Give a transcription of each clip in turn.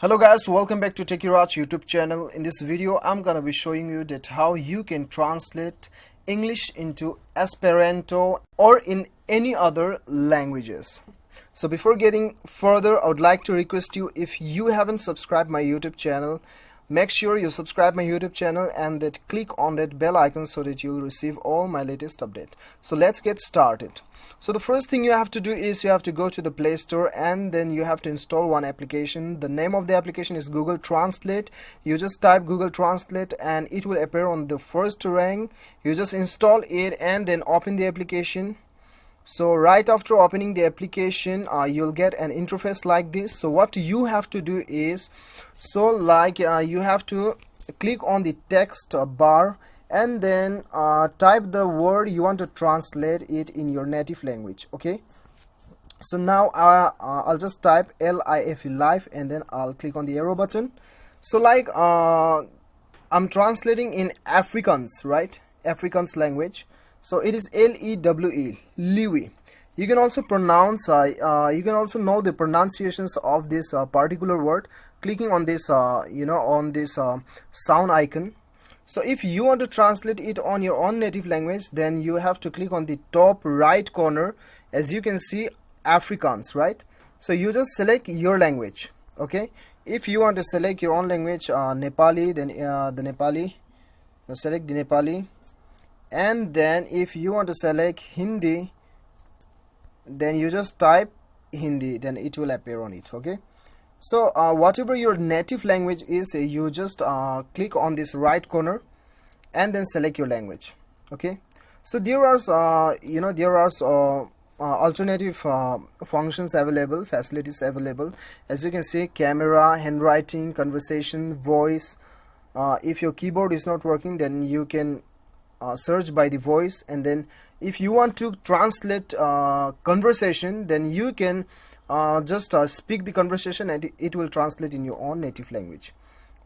Hello guys, welcome back to Techiraj YouTube channel. In this video I'm gonna be showing you that how you can translate English into Esperanto or in any other languages. So before getting further, I would like to request you, if you haven't subscribed my YouTube channel, make sure you subscribe my YouTube channel and that click on that bell icon so that you'll receive all my latest update. So let's get started. So the first thing you have to do is you have to go to the Play Store and then you have to install one application. The name of the application is Google Translate. You just type Google Translate and it will appear on the first rank. You just install it and then open the application. So right after opening the application, you'll get an interface like this. So what you have to do is, you have to click on the text bar and then type the word you want to translate it in your native language. Okay, so now I'll just type LIFE, life, and then I'll click on the arrow button. So I'm translating in Afrikaans, right? Afrikaans language. So it is LEWE, Liwi. You can also pronounce you can also know the pronunciations of this particular word clicking on this on this sound icon. So if you want to translate it on your own native language, then you have to click on the top right corner. As you can see, Afrikaans, right? So you just select your language. Okay, if you want to select your own language, Nepali, then the Nepali, select the Nepali. And then if you want to select Hindi, then you just type Hindi, then it will appear on it. Okay, so whatever your native language is, you just click on this right corner and then select your language. Okay, so there are alternative functions available, facilities available. As you can see, camera, handwriting, conversation, voice. If your keyboard is not working, then you can search by the voice, and then if you want to translate conversation, then you can just speak the conversation and it will translate in your own native language.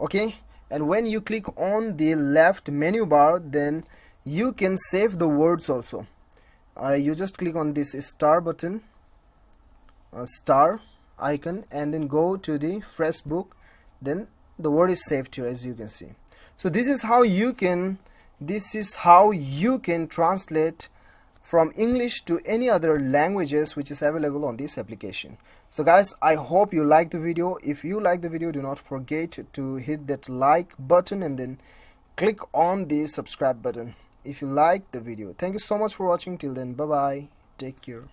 Okay, and when you click on the left menu bar, then you can save the words also. You just click on this star button, star icon, and then go to the fresh book, then the word is saved here, as you can see. So this is how you can translate from English to any other languages which is available on this application. So guys, I hope you like the video. If you like the video, do not forget to hit that like button and then click on the subscribe button if you like the video. Thank you so much for watching. Till then, bye bye, take care.